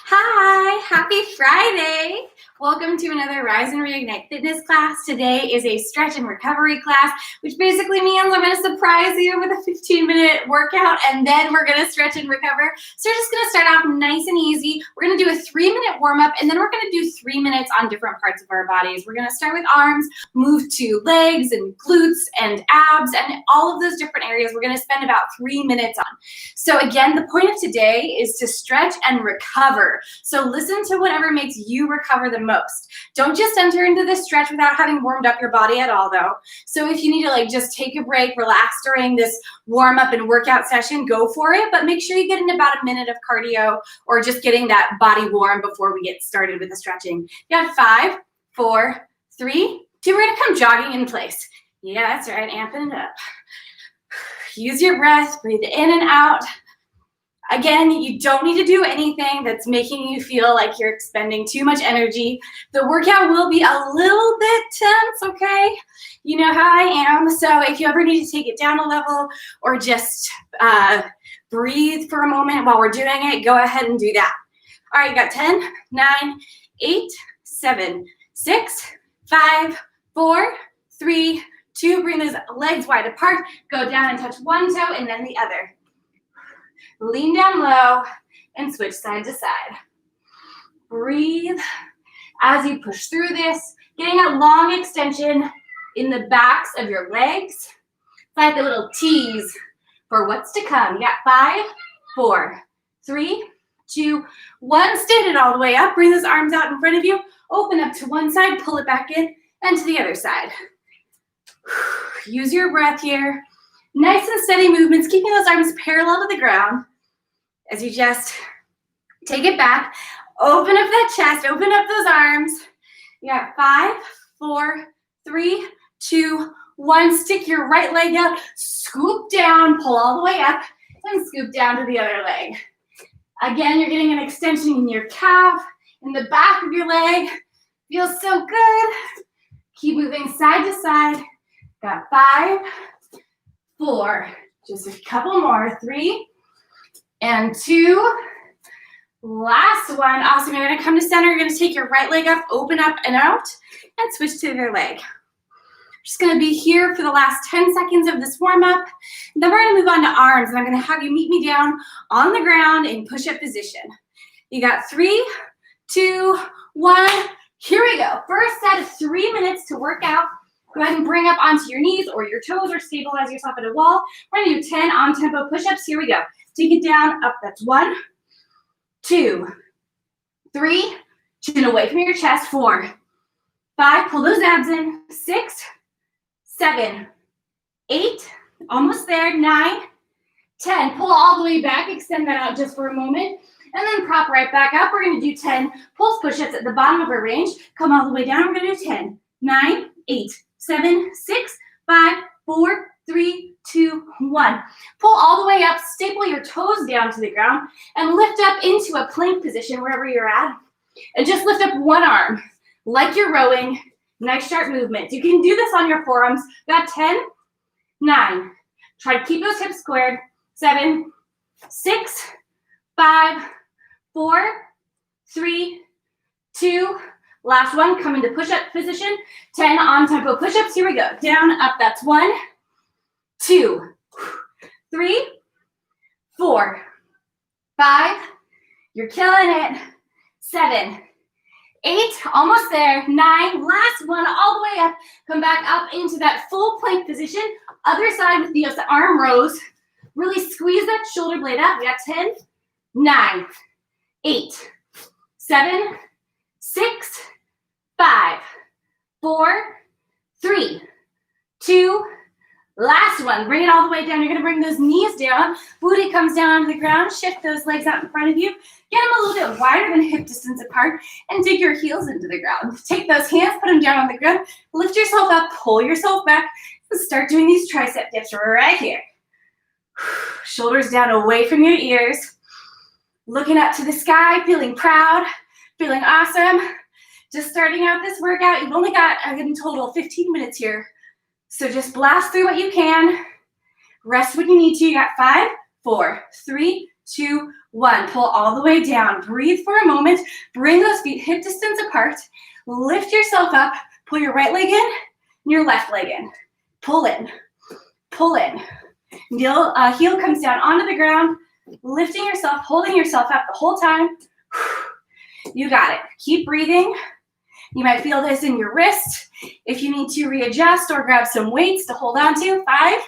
Hi, happy Friday. Welcome to another Rise and Reignite fitness class. Today is a stretch and recovery class, which basically means I'm going to surprise you with a 15-minute workout, and then we're going to stretch and recover. So we're just going to start off nice and easy. We're going to do a 3-minute warm-up, and then we're going to do 3 minutes on different parts of our bodies. We're going to start with arms, move to legs and glutes and abs, and all of those different areas we're going to spend about 3 minutes on. So again, the point of today is to stretch and recover. So listen to whatever makes you recover the most. Don't just enter into this stretch without having warmed up your body at all, though. So if you need to just take a break, relax during this warm up and workout session, go for it. But make sure you get in about a minute of cardio or just getting that body warm before we get started with the stretching. You got 5, 4, 3, 2. We're gonna come jogging in place. Yeah, that's right, amping it up. Use your breath, breathe in and out. Again, you don't need to do anything that's making you feel like you're expending too much energy. The workout will be a little bit tense, okay? You know how I am. So if you ever need to take it down a level or just breathe for a moment while we're doing it, go ahead and do that. All right, you got 10, 9, 8, 7, 6, 5, 4, 3, 2. Bring those legs wide apart. Go down and touch one toe and then the other. Lean down low and switch side to side. Breathe as you push through this, getting a long extension in the backs of your legs. It's like the little tease for what's to come. You got 5, 4, 3, 2, 1. Stand it all the way up. Bring those arms out in front of you. Open up to one side, pull it back in, and to the other side. Use your breath here. Nice and steady movements, keeping those arms parallel to the ground as you just take it back. Open up that chest, open up those arms. You got 5, 4, 3, 2, 1. Stick your right leg out, scoop down, pull all the way up, and scoop down to the other leg. Again, you're getting an extension in your calf, in the back of your leg. Feels so good. Keep moving side to side. Got 5, 4, just a couple more, 3 and 2. Last one. Awesome. You're going to come to center. You're going to take your right leg up, open up and out, and switch to the other leg. Just going to be here for the last 10 seconds of this warm up. Then we're going to move on to arms, and I'm going to have you meet me down on the ground in push-up position. You got 3, 2, 1. Here we go. First set of 3 minutes to work out. Go ahead and bring up onto your knees or your toes or stabilize yourself at a wall. We're going to do 10 on-tempo push-ups. Here we go. Take it down, up. That's 1, 2, 3. Chin away from your chest. 4, 5. Pull those abs in. 6, 7, 8. Almost there. 9, 10. Pull all the way back. Extend that out just for a moment. And then prop right back up. We're going to do 10 pulse push-ups at the bottom of our range. Come all the way down. We're going to do 10, 9, 8, 7, 6, 5, 4, 3, 2, 1. Pull all the way up, staple your toes down to the ground, and lift up into a plank position wherever you're at. And just lift up one arm, like you're rowing. Nice sharp movements. You can do this on your forearms. Got 10, 9. Try to keep those hips squared. 7, 6, 5, 4, 3, 2. Last one, come into push-up position. 10 on-tempo push-ups. Here we go. Down, up. That's 1, 2, 3, 4, 5. You're killing it. 7, 8. Almost there. 9. Last one, all the way up. Come back up into that full plank position. Other side with the arm rows. Really squeeze that shoulder blade up. We got 10, 9, 8, 7, 6, 5, 4, 3, 2. Last one. Bring it all the way down. You're going to bring those knees down. Booty comes down onto the ground. Shift those legs out in front of you. Get them a little bit wider than hip distance apart and dig your heels into the ground. Take those hands, put them down on the ground. Lift yourself up, pull yourself back, and start doing these tricep dips right here. Shoulders down away from your ears. Looking up to the sky, feeling proud, feeling awesome. Just starting out this workout. You've only got, in total, 15 minutes here. So just blast through what you can. Rest when you need to. You got 5, 4, 3, 2, 1. Pull all the way down. Breathe for a moment. Bring those feet hip distance apart. Lift yourself up. Pull your right leg in and your left leg in. Pull in. Pull in. Heel comes down onto the ground. Lifting yourself, holding yourself up the whole time. You got it. Keep breathing. You might feel this in your wrist. If you need to readjust or grab some weights to hold on to. 5,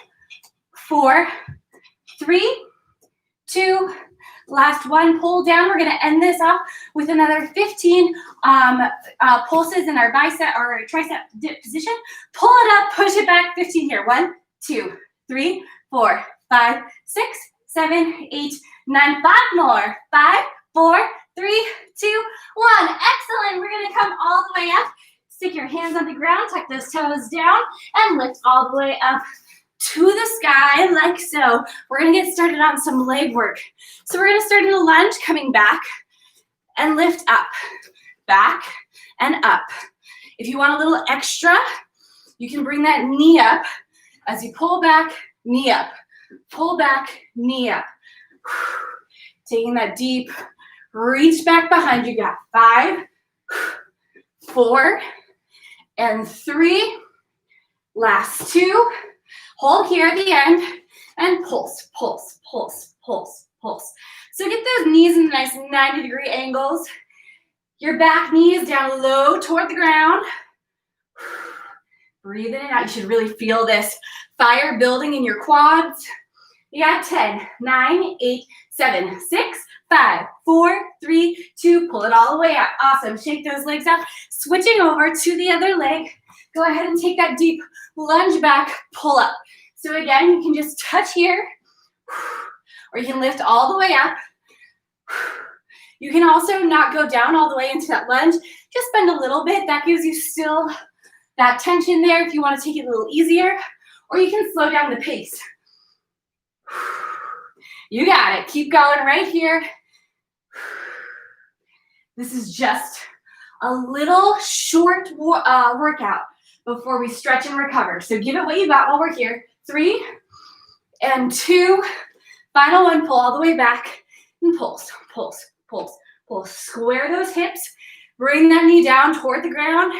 4, 3, 2, last one. Pull down. We're going to end this off with another 15 pulses in our bicep or tricep dip position. Pull it up, push it back. 15 here. 1, 2, 3, 4, 5, 6, 7, 8, 9. 5 more. 5, 4, 3, 2, 1. Excellent. We're going to come all the way up. Stick your hands on the ground, tuck those toes down, and lift all the way up to the sky like so. We're going to get started on some leg work. So we're going to start in a lunge, coming back and lift up, back and up. If you want a little extra, you can bring that knee up as you pull back, knee up, pull back, knee up. Taking that deep reach back behind you. Got 5, 4, and 3. Last 2. Hold here at the end and pulse, pulse, pulse, pulse, pulse. So get those knees in nice 90-degree angles. Your back knee is down low toward the ground. Breathe in and out. You should really feel this fire building in your quads. You got 10, 9, 8, 7, 6, 5, 4, 3, 2. Pull it all the way up. Awesome. Shake those legs out. Switching over to the other leg. Go ahead and take that deep lunge back, pull up. So again, you can just touch here, or you can lift all the way up. You can also not go down all the way into that lunge. Just bend a little bit. That gives you still that tension there if you want to take it a little easier, or you can slow down the pace. You got it. Keep going right here. This is just a little short workout before we stretch and recover. So give it what you got while we're here. 3 and 2. Final one, pull all the way back and pulse, pulse, pulse, pulse. Square those hips. Bring that knee down toward the ground.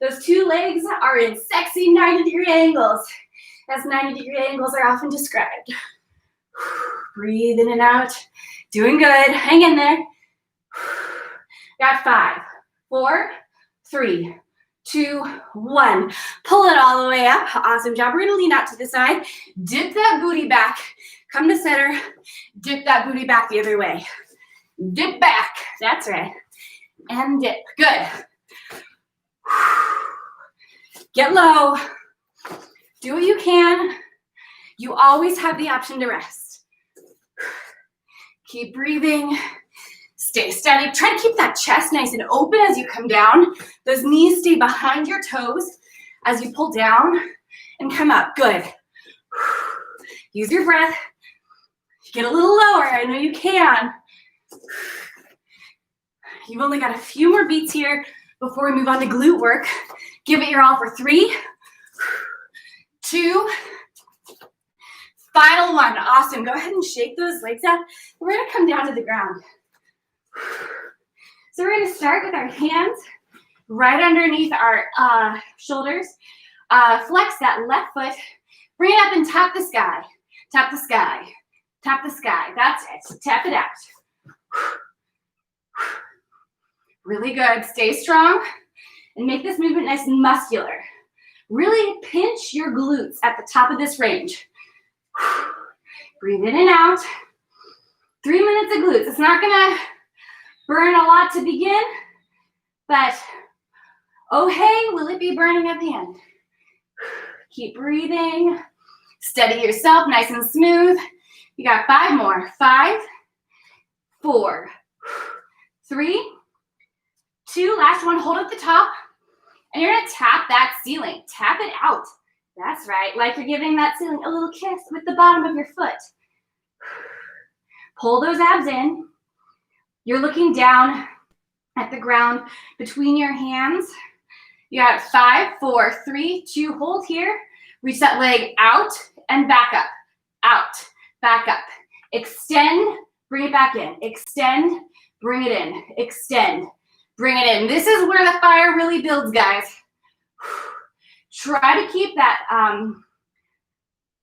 Those 2 legs are in sexy 90-degree angles, as 90-degree angles are often described. Breathe in and out. Doing good. Hang in there. Got 5, 4, 3, 2, 1. Pull it all the way up. Awesome job. We're going to lean out to the side. Dip that booty back. Come to center. Dip that booty back the other way. Dip back. That's right. And dip. Good. Get low. Do what you can. You always have the option to rest. Keep breathing. Stay steady. Try to keep that chest nice and open as you come down. Those knees stay behind your toes as you pull down and come up. Good. Use your breath. Get a little lower. I know you can. You've only got a few more beats here before we move on to glute work. Give it your all for 3, 2, final one. Awesome. Go ahead and shake those legs out. We're going to come down to the ground. So we're going to start with our hands right underneath our shoulders. Flex that left foot. Bring it up and tap the sky. Tap the sky. Tap the sky. That's it. Tap it out. Really good. Stay strong and make this movement nice and muscular. Really pinch your glutes at the top of this range. Breathe in and out. 3 minutes of glutes. It's not going to burn a lot to begin, but oh hey, will it be burning at the end? Keep breathing. Steady yourself, nice and smooth. You got 5 more. 5, 4, 3, 2. Last one. Hold at the top, and you're gonna tap that ceiling. Tap it out. That's right. Like you're giving that ceiling a little kiss with the bottom of your foot. Pull those abs in. You're looking down at the ground between your hands. You got 5, 4, 3, 2. Hold here. Reach that leg out and back up. back up. Extend, bring it back in. Extend, bring it in. Extend, bring it in. This is where the fire really builds, guys. Try to keep that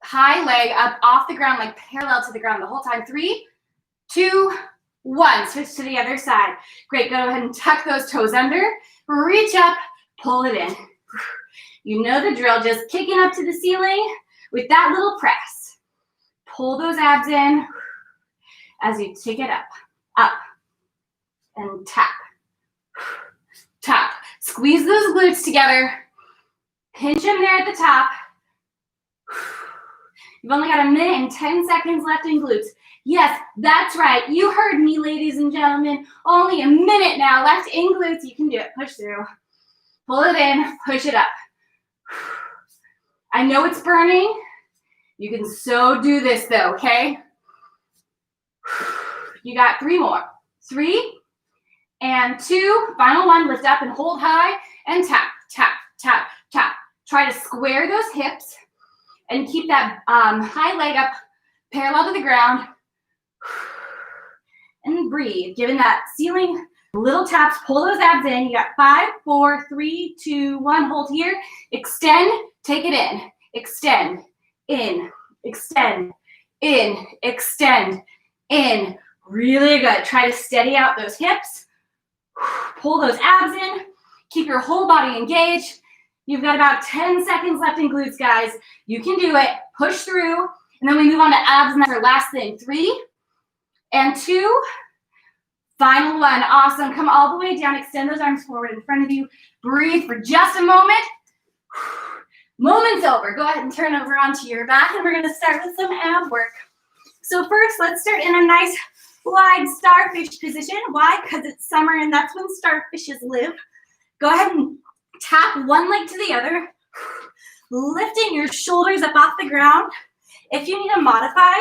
high leg up off the ground, like parallel to the ground the whole time. 3, 2, 1. Switch to the other side. Great, go ahead and tuck those toes under. Reach up, pull it in. You know the drill, just kicking up to the ceiling with that little press. Pull those abs in as you take it up, and tap, tap. Squeeze those glutes together. Pinch them there at the top. You've only got 1 minute and 10 seconds left in glutes. Yes, that's right. You heard me, ladies and gentlemen. Only 1 minute now left in glutes. You can do it. Push through. Pull it in. Push it up. I know it's burning. You can so do this though, okay? You got 3 more. 3 and 2. Final 1. Lift up and hold high and tap, tap, tap, tap. Try to square those hips and keep that high leg up parallel to the ground. And breathe. Giving that ceiling little taps. Pull those abs in. You got 5, 4, 3, 2, 1. Hold here. Extend. Take it in. Extend. In. Extend. In. Extend. In. Really good. Try to steady out those hips. Pull those abs in. Keep your whole body engaged. You've got about 10 seconds left in glutes, guys. You can do it. Push through. And then we move on to abs, and that's our last thing. 3 and 2. Final 1. Awesome. Come all the way down. Extend those arms forward in front of you. Breathe for just a moment. Moment's over. Go ahead and turn over onto your back, and we're going to start with some ab work. So first, let's start in a nice wide starfish position. Why? Because it's summer, and that's when starfishes live. Go ahead and tap one leg to the other, lifting your shoulders up off the ground. If you need to modify,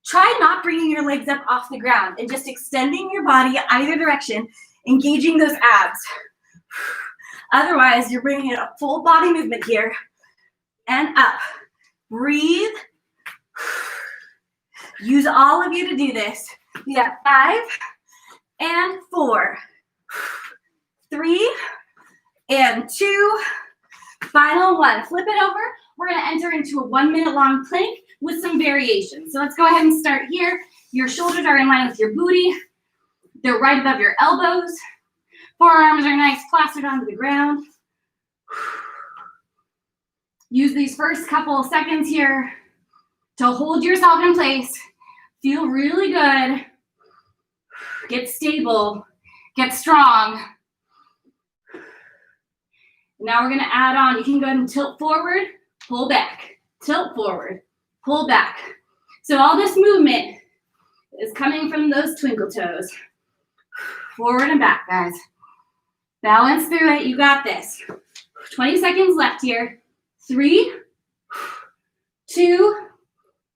try not bringing your legs up off the ground and just extending your body either direction, engaging those abs. Otherwise, you're bringing in a full body movement here and up. Breathe. Use all of you to do this. You got 5 and 4, 3 and 2. Final 1. Flip it over. We're going to enter into a 1 minute long plank with some variations. So let's go ahead and start here. Your shoulders are in line with your booty. They're right above your elbows. Forearms are nice, plastered onto the ground. Use these first couple of seconds here to hold yourself in place. Feel really good. Get stable. Get strong. Now we're going to add on. You can go ahead and tilt forward, pull back. Tilt forward, pull back. So all this movement is coming from those twinkle toes. Forward and back, guys. Balance through it. You got this. 20 seconds left here. 3, 2,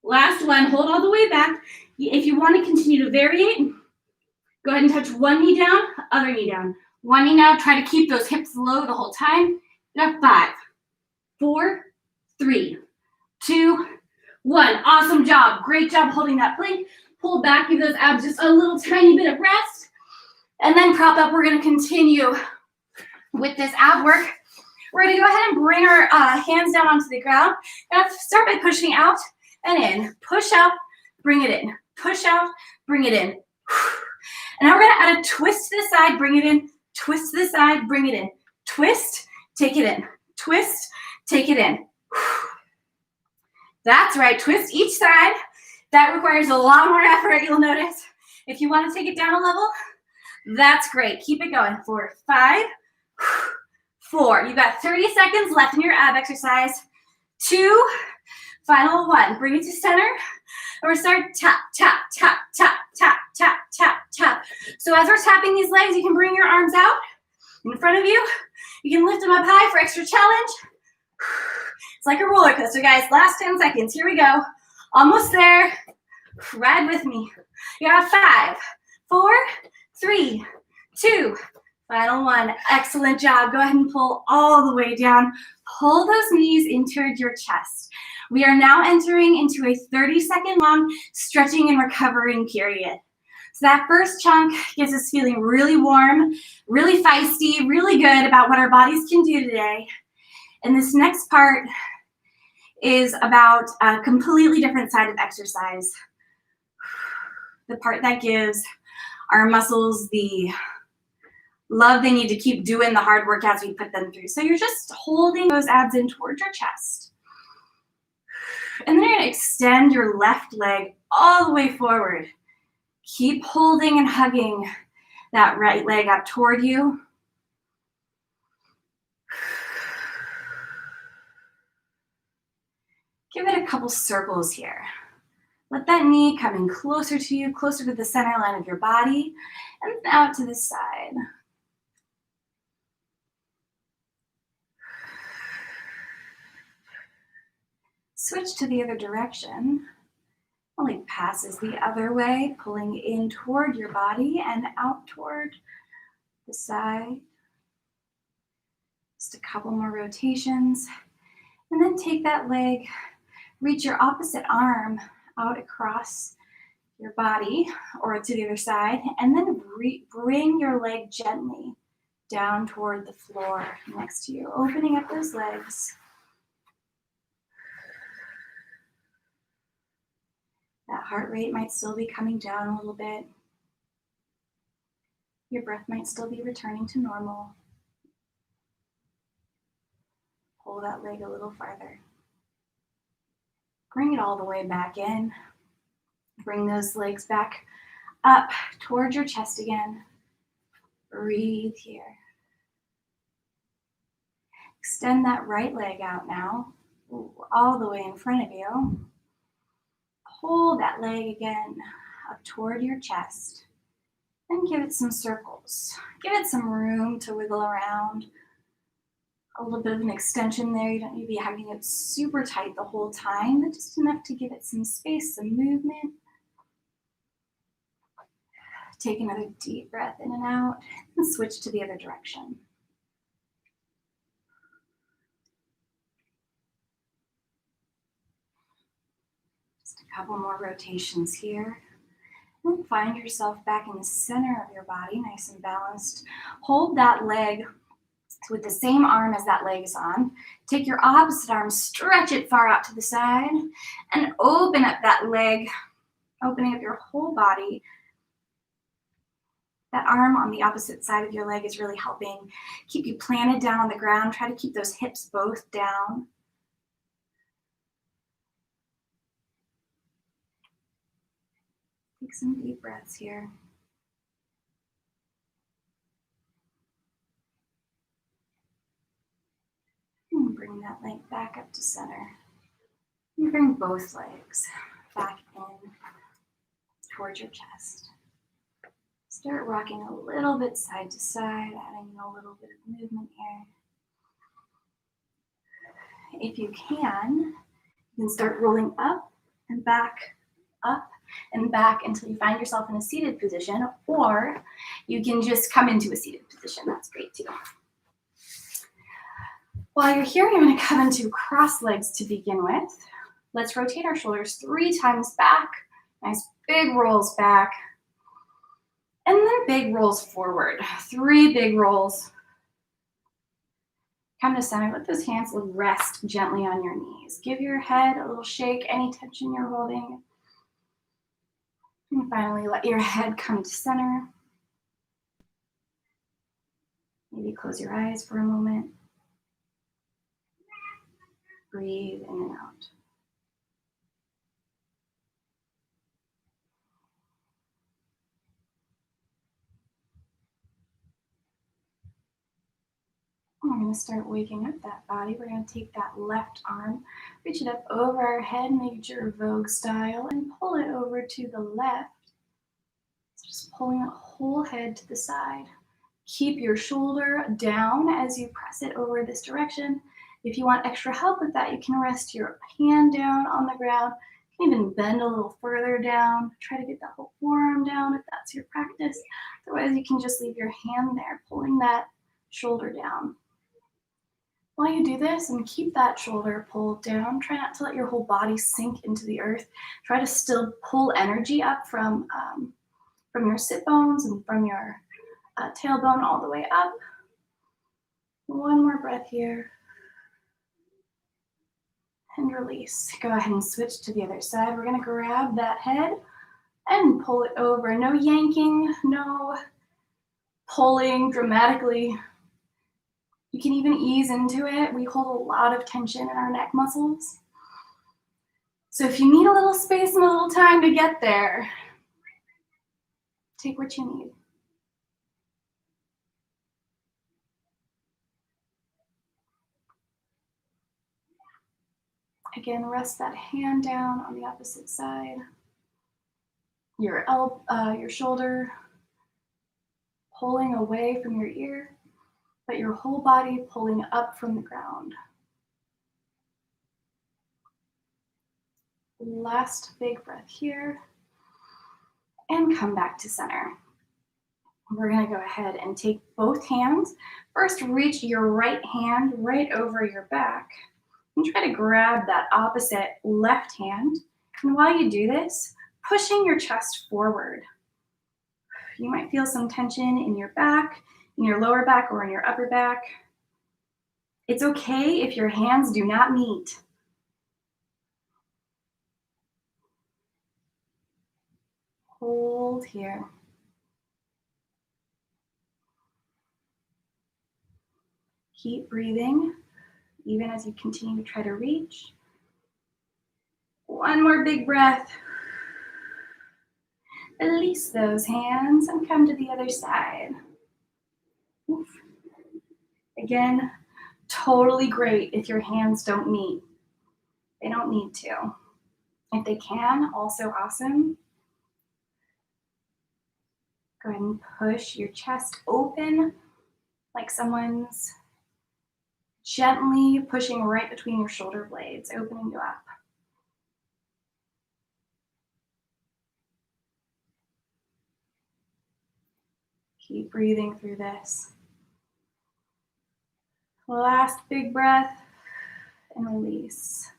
last 1. Hold all the way back. If you want to continue to variate, go ahead and touch one knee down, other knee down. One knee now. Try to keep those hips low the whole time. You got 5, 4, 3, 2, 1. Awesome job. Great job holding that plank. Pull back. Give those abs just a little tiny bit of rest. And then prop up. We're going to continue with this ab work. We're going to go ahead and bring our hands down onto the ground. And start by pushing out and in. Push out, bring it in. Push out, bring it in. And now we're going to add a twist to the side, bring it in. Twist to the side, bring it in. Twist, take it in. Twist, take it in. That's right. Twist each side. That requires a lot more effort, you'll notice. If you want to take it down a level, that's great. Keep it going for 5, 4. You've got 30 seconds left in your ab exercise. 2, final 1. Bring it to center. And we're starting tap, tap, tap, tap, tap, tap, tap, tap. So as we're tapping these legs, you can bring your arms out in front of you. You can lift them up high for extra challenge. It's like a roller coaster, guys. Last 10 seconds. Here we go. Almost there. Ride with me. You got 5, 4, 3, 2, Final one. Excellent job. Go ahead and pull all the way down. Pull those knees into your chest. We are now entering into a 30-second long stretching and recovering period. So that first chunk gets us feeling really warm, really feisty, really good about what our bodies can do today. And this next part is about a completely different side of exercise. The part that gives our muscles the love they need to keep doing the hard work as we put them through. So you're just holding those abs in towards your chest. And then you're gonna extend your left leg all the way forward. Keep holding and hugging that right leg up toward you. Give it a couple circles here. Let that knee come in closer to you, closer to the center line of your body, and out to the side. Switch to the other direction. Leg passes the other way, pulling in toward your body and out toward the side. Just a couple more rotations. And then take that leg, reach your opposite arm out across your body or to the other side, and then bring your leg gently down toward the floor next to you, opening up those legs. That heart rate might still be coming down a little bit. Your breath might still be returning to normal. Pull that leg a little farther. Bring it all the way back in. Bring those legs back up towards your chest again. Breathe here. Extend that right leg out now, all the way in front of you. Hold that leg again up toward your chest and give it some circles. Give it some room to wiggle around. A little bit of an extension there. You don't need to be having it super tight the whole time, but just enough to give it some space, some movement. Take another deep breath in and out and switch to the other direction. Just a couple more rotations here. And find yourself back in the center of your body, nice and balanced. Hold that leg with the same arm as that leg is on. Take your opposite arm, stretch it far out to the side, and open up that leg, opening up your whole body. That arm on the opposite side of your leg is really helping keep you planted down on the ground. Try to keep those hips both down. Take some deep breaths here. And bring that leg back up to center. And bring both legs back in towards your chest. Start rocking a little bit side to side, adding a little bit of movement here. If you can start rolling up and back until you find yourself in a seated position, or you can just come into a seated position. That's great too. While you're here, I'm going to come into cross legs to begin with. Let's rotate our shoulders 3 times back. Nice big rolls back. And then big rolls forward. 3 big rolls. Come to center. Let those hands rest gently on your knees. Give your head a little shake, any tension you're holding. And finally, let your head come to center. Maybe close your eyes for a moment. Breathe in and out. We're going to start waking up that body. We're going to take that left arm, reach it up over our head, make sure Vogue style, and pull it over to the left. So just pulling that whole head to the side. Keep your shoulder down as you press it over this direction. If you want extra help with that, you can rest your hand down on the ground, You can even bend a little further down. Try to get that whole forearm down if that's your practice. Otherwise, you can just leave your hand there, pulling that shoulder down. While you do this and keep that shoulder pulled down, try not to let your whole body sink into the earth. Try to still pull energy up from your sit bones and from your tailbone all the way up. One more breath here. And release. Go ahead and switch to the other side. We're going to grab that head and pull it over. No yanking, no pulling dramatically. You can even ease into it. We hold a lot of tension in our neck muscles. So if you need a little space and a little time to get there, take what you need. Again, rest that hand down on the opposite side. Your shoulder pulling away from your ear, but your whole body pulling up from the ground. Last big breath here, and come back to center. We're gonna go ahead and take both hands. First, reach your right hand right over your back and try to grab that opposite left hand. And while you do this, pushing your chest forward. You might feel some tension in your back, in your lower back, or in your upper back. It's okay if your hands do not meet. Hold here. Keep breathing, even as you continue to try to reach. One more big breath. Release those hands and come to the other side. Oof. Again, totally great if your hands don't meet. They don't need to. If they can, also awesome. Go ahead and push your chest open like someone's gently pushing right between your shoulder blades, opening you up. Keep breathing through this. Last big breath and release.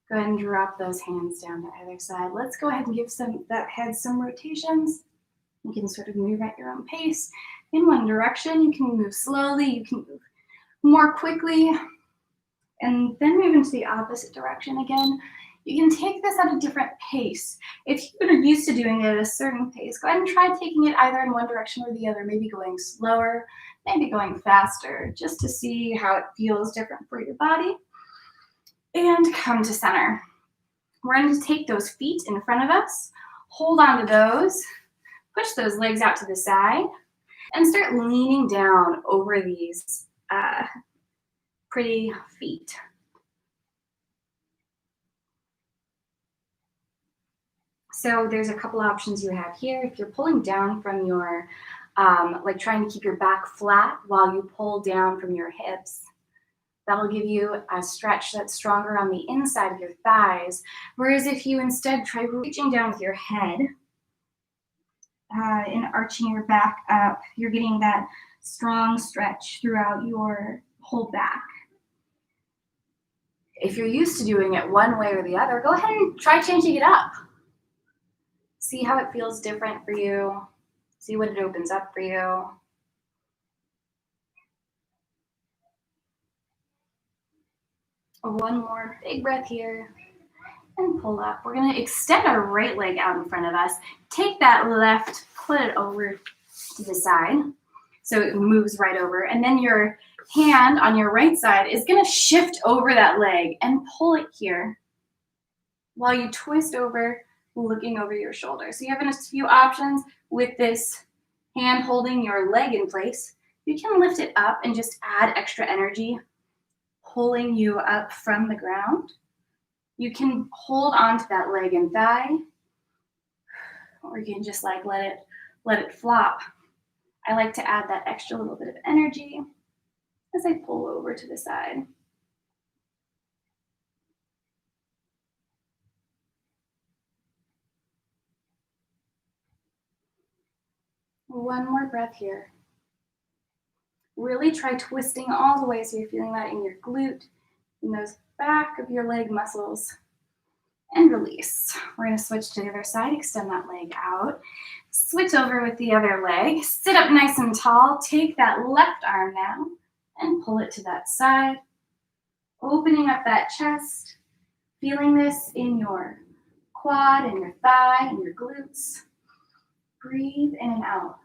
Go ahead and drop those hands down to either side. Let's go ahead and give that head some rotations. You can sort of move at your own pace. In one direction, you can move slowly, you can move more quickly, and then move into the opposite direction again. You can take this at a different pace. If you're used to doing it at a certain pace, go ahead and try taking it either in one direction or the other, maybe going slower, maybe going faster, just to see how it feels different for your body. And come to center. We're going to take those feet in front of us, hold on to those, push those legs out to the side, and start leaning down over these pretty feet. So there's a couple options you have here. If you're pulling down from your, like trying to keep your back flat while you pull down from your hips, that'll give you a stretch that's stronger on the inside of your thighs. Whereas if you instead try reaching down with your head and arching your back up, you're getting that strong stretch throughout your whole back. If you're used to doing it one way or the other, go ahead and try changing it up. See how it feels different for you. See what it opens up for you. One more big breath here and pull up. We're going to extend our right leg out in front of us. Take that left, put it over to the side so it moves right over. And then your hand on your right side is going to shift over that leg and pull it here while you twist over, looking over your shoulder. So you have a few options with this hand holding your leg in place. You can lift it up and just add extra energy, pulling you up from the ground. You can hold onto that leg and thigh, or you can just like let it flop. I like to add that extra little bit of energy as I pull over to the side. One more breath here. Really try twisting all the way so you're feeling that in your glute, in those back of your leg muscles. And release. We're going to switch to the other side, extend that leg out. Switch over with the other leg. Sit up nice and tall. Take that left arm now and pull it to that side. Opening up that chest. Feeling this in your quad and your thigh and your glutes. Breathe in and out.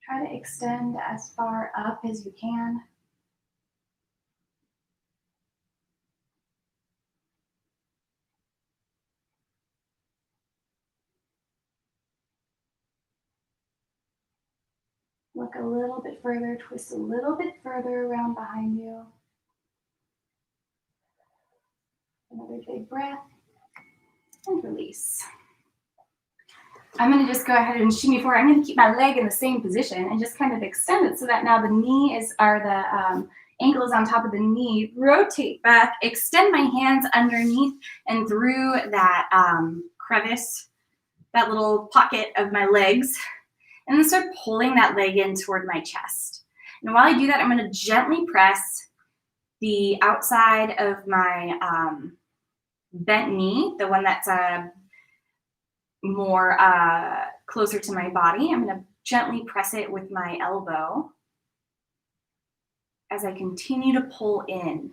Try to extend as far up as you can. Look a little bit further, twist a little bit further around behind you. Another big breath and release. I'm going to just go ahead and shimmy forward. I'm going to keep my leg in the same position and just kind of extend it so that now the knee is, or the ankle is on top of the knee. Rotate back, extend my hands underneath and through that crevice, that little pocket of my legs, and then start pulling that leg in toward my chest. And while I do that, I'm going to gently press the outside of my bent knee, the one that's more closer to my body. I'm going to gently press it with my elbow as I continue to pull in.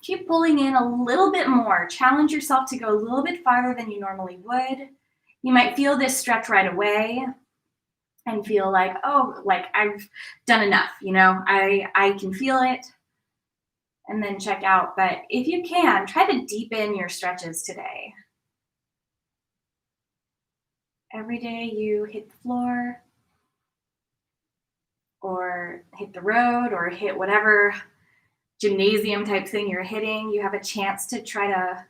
Keep pulling in a little bit more. Challenge yourself to go a little bit farther than you normally would. You might feel this stretch right away and feel like, oh, like I've done enough, you know, I can feel it. And then check out. But if you can, try to deepen your stretches today. Every day you hit the floor or hit the road or hit whatever gymnasium type thing you're hitting, you have a chance to try to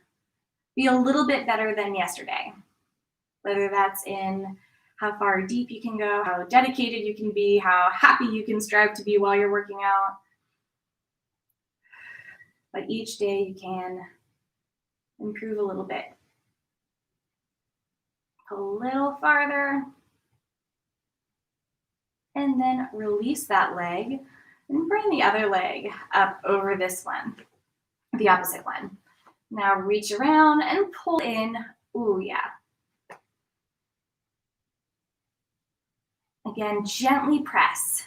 be a little bit better than yesterday. Whether that's in how far deep you can go, how dedicated you can be, how happy you can strive to be while you're working out. But each day you can improve a little bit. A little farther. And then release that leg and bring the other leg up over this one, the opposite one. Now reach around and pull in. Ooh, yeah. Again, gently press.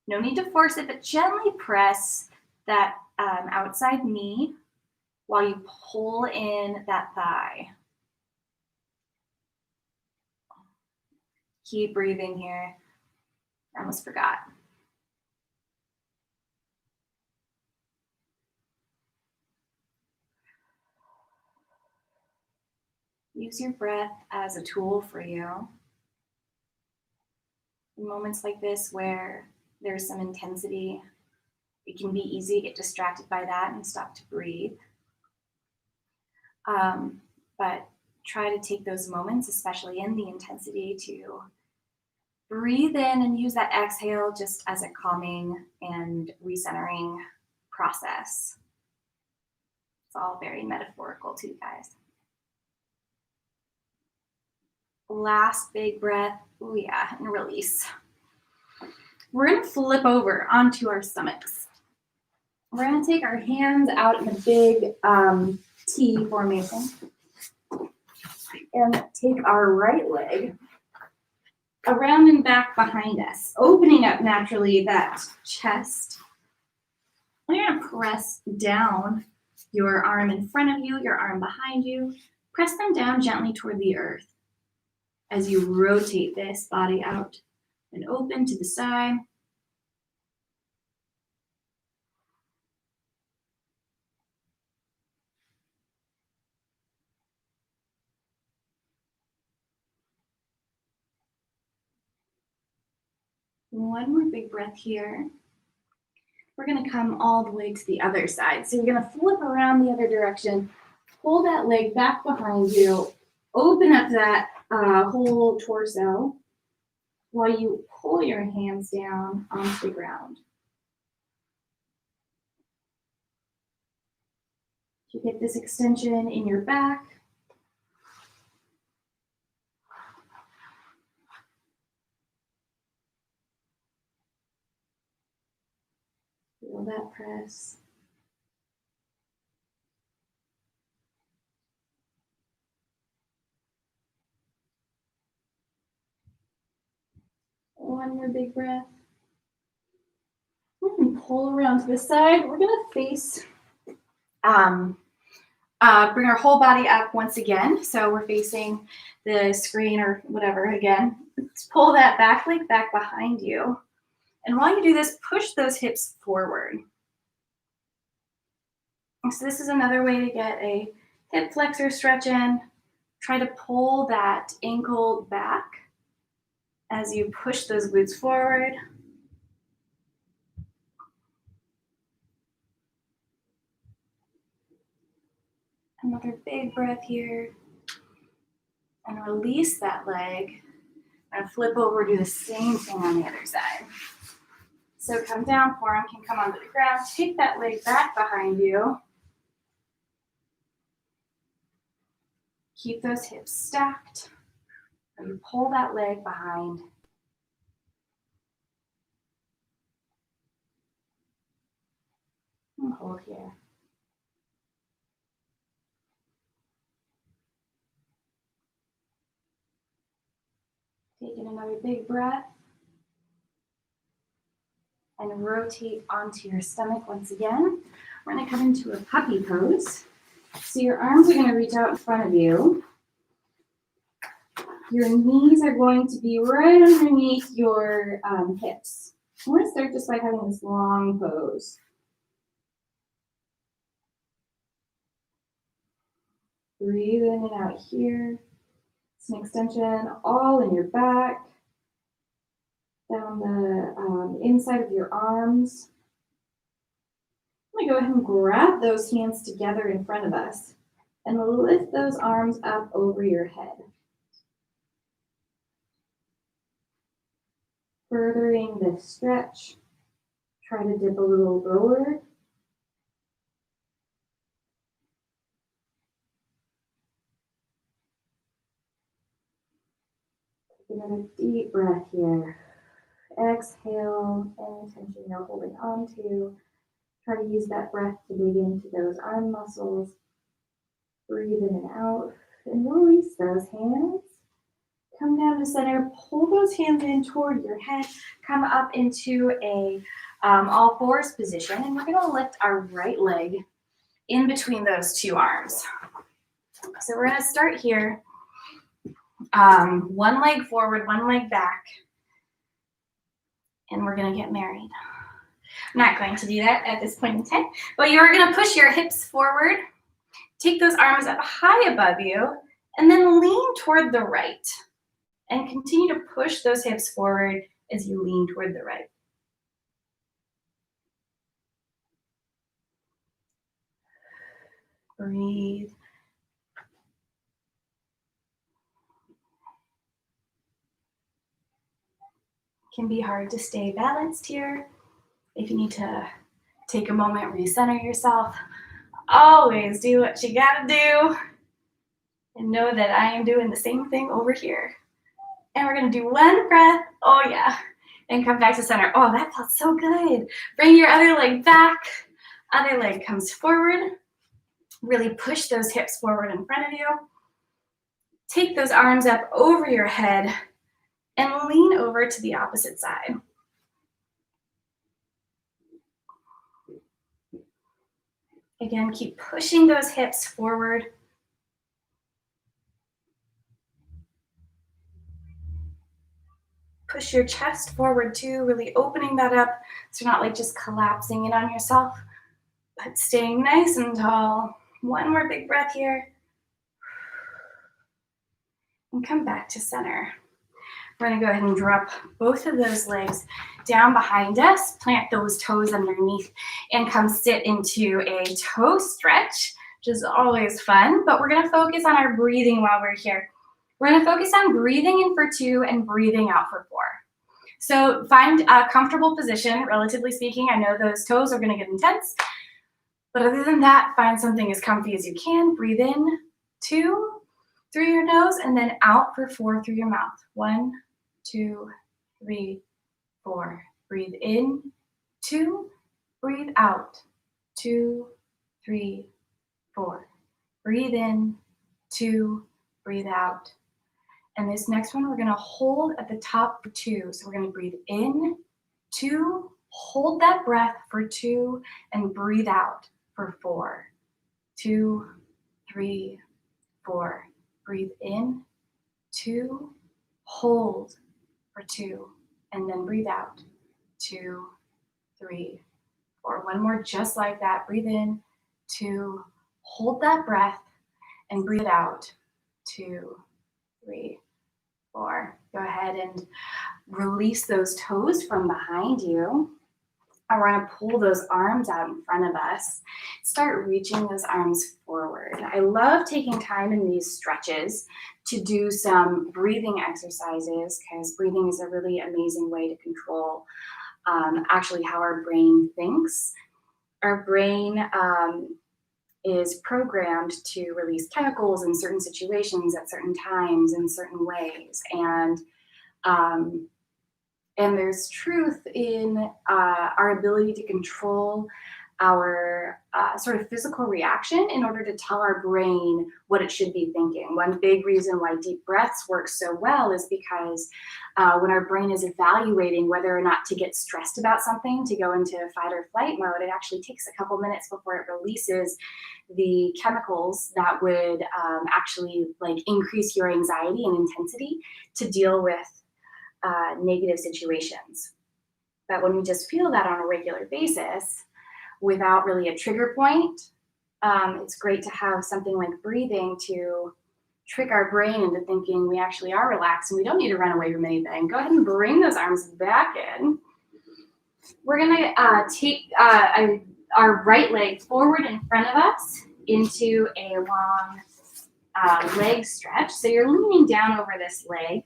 No need to force it, but gently press that outside knee while you pull in that thigh. Keep breathing here. I almost forgot. Use your breath as a tool for you. In moments like this where there's some intensity, it can be easy to get distracted by that and stop to breathe. But try to take those moments, especially in the intensity, to breathe in and use that exhale just as a calming and recentering process. It's all very metaphorical too, guys. Last big breath. Oh yeah, and release. We're going to flip over onto our stomachs. We're going to take our hands out in a big T formation and take our right leg around and back behind us, opening up naturally that chest. You're going to press down your arm in front of you, your arm behind you. Press them down gently toward the earth as you rotate this body out and open to the side. One more big breath here. We're going to come all the way to the other side. So you're going to flip around the other direction, pull that leg back behind you, open up that whole torso while you pull your hands down onto the ground. You get this extension in your back. Feel that press. One more big breath. We can pull around to the side. We're gonna face, bring our whole body up once again. So we're facing the screen or whatever again. Let's pull that back leg back behind you. And while you do this, push those hips forward. So this is another way to get a hip flexor stretch in. Try to pull that ankle back as you push those glutes forward. Another big breath here. And release that leg. And flip over, do the same thing on the other side. So come down, forearm can come onto the ground. Take that leg back behind you. Keep those hips stacked. And you pull that leg behind. And hold here. Taking another big breath. And rotate onto your stomach once again. We're going to come into a puppy pose. So your arms are going to reach out in front of you. Your knees are going to be right underneath your hips. I want to start just by having this long pose. Breathe in and out here. It's an extension all in your back, down the inside of your arms. I'm going to go ahead and grab those hands together in front of us and lift those arms up over your head. Furthering this stretch, try to dip a little lower. Take another deep breath here. Exhale, any tension you're holding on to. Try to use that breath to dig into those arm muscles. Breathe in and out, and release those hands. Come down to center, pull those hands in toward your head, come up into a all fours position, and we're gonna lift our right leg in between those two arms. So we're gonna start here, one leg forward, one leg back, and we're gonna get married. I'm not going to do that at this point in time, but you're gonna push your hips forward, take those arms up high above you, and then lean toward the right. And continue to push those hips forward as you lean toward the right. Breathe. It can be hard to stay balanced here. If you need to take a moment, recenter yourself. Always do what you gotta do. And know that I am doing the same thing over here. And we're gonna do one breath, oh yeah, and come back to center. Oh, that felt so good. Bring your other leg back, other leg comes forward. Really push those hips forward in front of you. Take those arms up over your head and lean over to the opposite side. Again, keep pushing those hips forward. Push your chest forward too, really opening that up so you're not like just collapsing in on yourself, but staying nice and tall. One more big breath here. And come back to center. We're gonna go ahead and drop both of those legs down behind us, plant those toes underneath, and come sit into a toe stretch, which is always fun, but we're gonna focus on our breathing while we're here. We're gonna focus on breathing in for 2 and breathing out for 4. So find a comfortable position, relatively speaking. I know those toes are gonna get intense. But other than that, find something as comfy as you can. Breathe in 2 through your nose and then out for 4 through your mouth. 1, 2, 3, 4. Breathe in 2, breathe out 2, 3, 4. Breathe in 2, breathe out. And this next one, we're gonna hold at the top for 2. So we're gonna breathe in 2, hold that breath for 2, and breathe out for 4. 2, 3, 4. Breathe in 2, hold for 2, and then breathe out 2, 3, 4. One more just like that. Breathe in 2, hold that breath, and breathe out 2, 3, 4. Go ahead and release those toes from behind you. And we're going to pull those arms out in front of us. Start reaching those arms forward. I love taking time in these stretches to do some breathing exercises, because breathing is a really amazing way to control actually how our brain thinks. Our brain is programmed to release chemicals in certain situations at certain times in certain ways. And there's truth in our ability to control our sort of physical reaction in order to tell our brain what it should be thinking. One big reason why deep breaths work so well is because when our brain is evaluating whether or not to get stressed about something, to go into fight or flight mode, it actually takes a couple minutes before it releases the chemicals that would actually like increase your anxiety and intensity to deal with negative situations. But when we just feel that on a regular basis without really a trigger point, it's great to have something like breathing to trick our brain into thinking we actually are relaxed and we don't need to run away from anything. Go ahead and bring those arms back in. We're gonna take our right leg forward in front of us into a long leg stretch. So you're leaning down over this leg.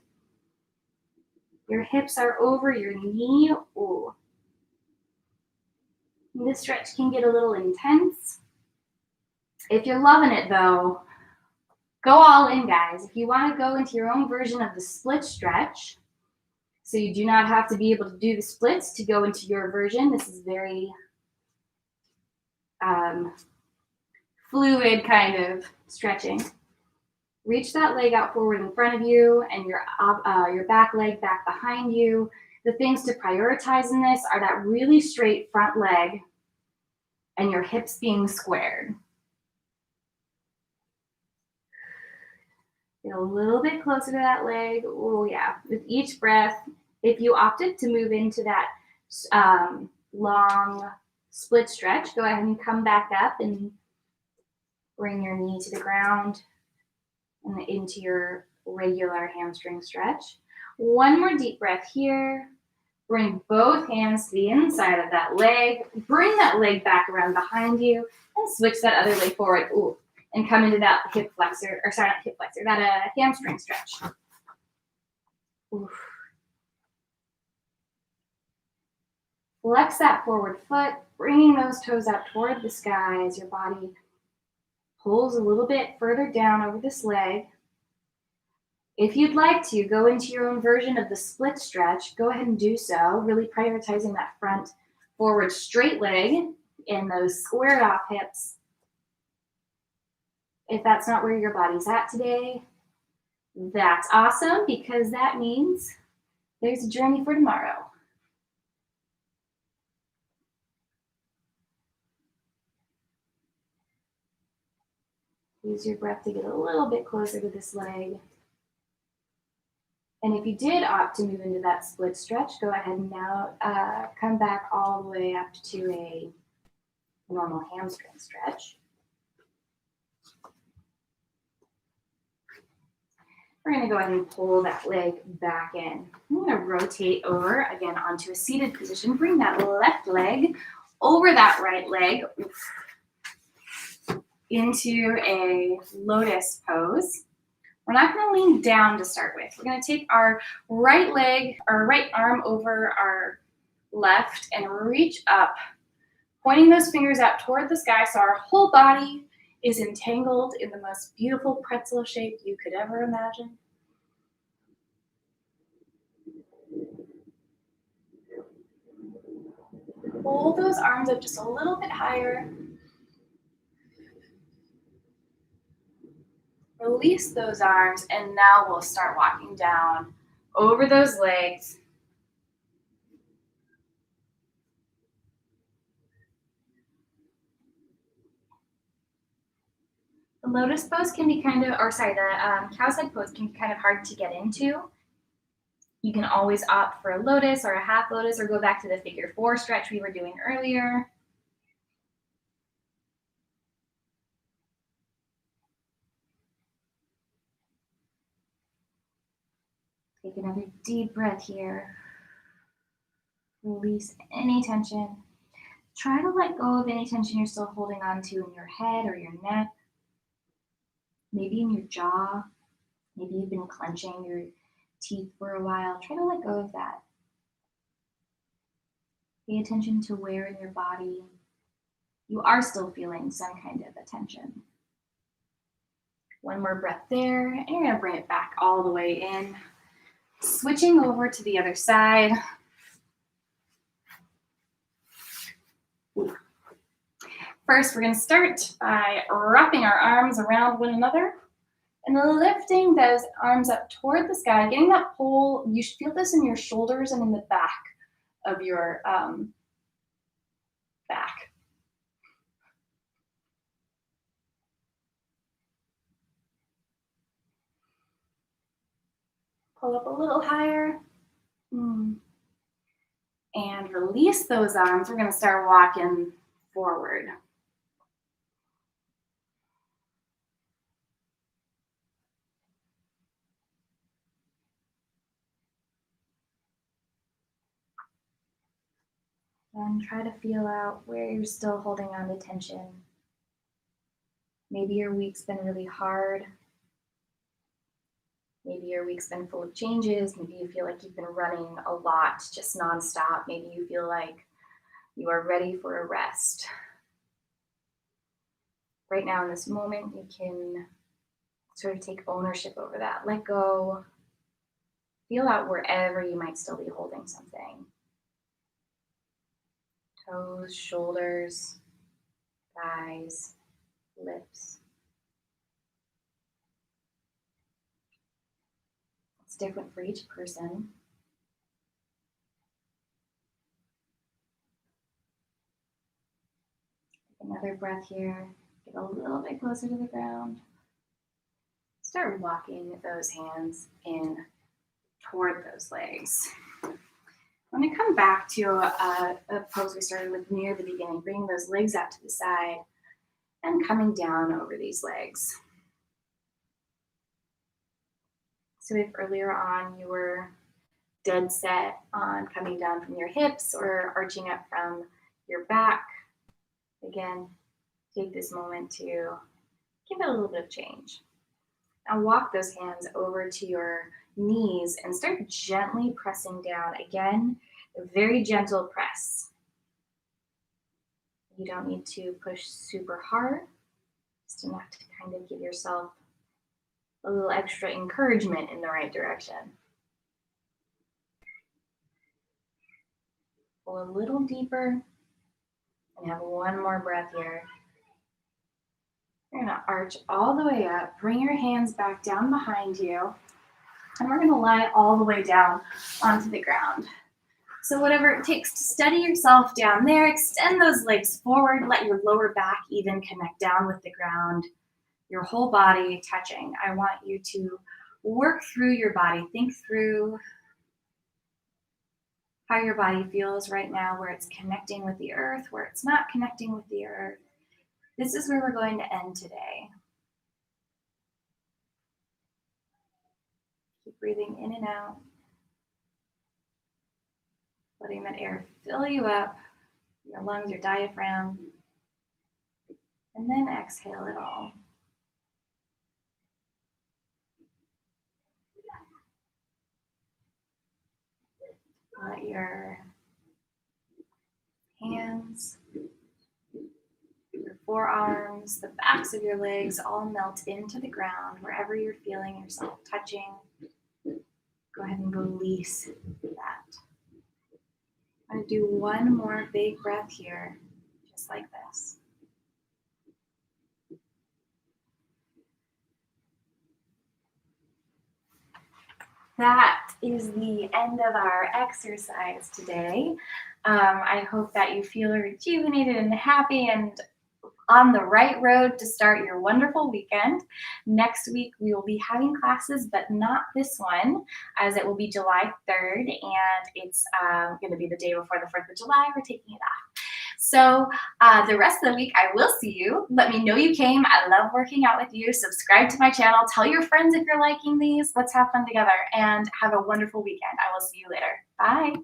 Your hips are over your knee. Ooh. This stretch can get a little intense. If you're loving it though, go all in, guys. If you want to go into your own version of the split stretch, so you do not have to be able to do the splits to go into your version. This is very fluid kind of stretching. Reach that leg out forward in front of you and your back leg back behind you. The things to prioritize in this are that really straight front leg and your hips being squared. Get a little bit closer to that leg. Oh yeah, with each breath, if you opted to move into that long split stretch, go ahead and come back up and bring your knee to the ground and into your regular hamstring stretch. One more deep breath here. Bring both hands to the inside of that leg. Bring that leg back around behind you and switch that other leg forward. Ooh, and come into that hip flexor, or sorry, not hip flexor, that hamstring stretch. Oof. Flex that forward foot, bringing those toes out toward the sky as your body pulls a little bit further down over this leg. If you'd like to go into your own version of the split stretch, go ahead and do so, really prioritizing that front forward straight leg and those squared off hips. If that's not where your body's at today, that's awesome, because that means there's a journey for tomorrow. Use your breath to get a little bit closer to this leg. And if you did opt to move into that split stretch, go ahead and now come back all the way up to a normal hamstring stretch. We're going to go ahead and pull that leg back in. I'm going to rotate over again onto a seated position. Bring that left leg over that right leg into a lotus pose. We're not going to lean down to start with. We're going to take our right leg, our right arm over our left and reach up, pointing those fingers out toward the sky so our whole body is entangled in the most beautiful pretzel shape you could ever imagine. Pull those arms up just a little bit higher. Release those arms, and now we'll start walking down over those legs. The lotus pose can be kind of, the cow's head pose can be kind of hard to get into. You can always opt for a lotus or a half lotus or go back to the figure 4 stretch we were doing earlier. Take another deep breath here. Release any tension. Try to let go of any tension you're still holding on to in your head or your neck, maybe in your jaw. Maybe you've been clenching your teeth for a while. Try to let go of that. Pay attention to where in your body you are still feeling some kind of a tension. One more breath there, and you're gonna bring it back all the way in. Switching over to the other side. First, we're gonna start by wrapping our arms around one another and lifting those arms up toward the sky, getting that pull. You should feel this in your shoulders and in the back of your back. Pull up a little higher. And release those arms. We're going to start walking forward. And try to feel out where you're still holding on to tension. Maybe your week's been really hard. Maybe your week's been full of changes. Maybe you feel like you've been running a lot, just nonstop. Maybe you feel like you are ready for a rest. Right now in this moment, you can sort of take ownership over that. Let go. Feel out wherever you might still be holding something. Toes, shoulders, thighs, lips. It's different for each person. Take another breath here. Get a little bit closer to the ground. Start walking those hands in toward those legs. I'm going to come back to a pose we started with near the beginning, bringing those legs out to the side and coming down over these legs. So if earlier on you were dead set on coming down from your hips or arching up from your back, again, take this moment to give it a little bit of change. Now walk those hands over to your knees and start gently pressing down. Again, a very gentle press. You don't need to push super hard, just enough to kind of give yourself a little extra encouragement in the right direction. Pull a little deeper and have one more breath here. You're gonna arch all the way up, bring your hands back down behind you, and we're gonna lie all the way down onto the ground. So whatever it takes to steady yourself down there, extend those legs forward, let your lower back even connect down with the ground, your whole body touching. I want you to work through your body, think through how your body feels right now, where it's connecting with the earth, where it's not connecting with the earth. This is where we're going to end today. Keep breathing in and out, letting that air fill you up, your lungs, your diaphragm, and then exhale it all. Let your hands forearms, the backs of your legs all melt into the ground wherever you're feeling yourself touching. Go ahead and release that. I'm going to do one more big breath here, just like this. That is the end of our exercise today. I hope that you feel rejuvenated and happy and on the right road to start your wonderful weekend. Next week, we will be having classes, but not this one, as it will be July 3rd, and it's going to be the day before the 4th of July. We're taking it off. So the rest of the week, I will see you. Let me know you came. I love working out with you. Subscribe to my channel. Tell your friends if you're liking these. Let's have fun together, and have a wonderful weekend. I will see you later. Bye.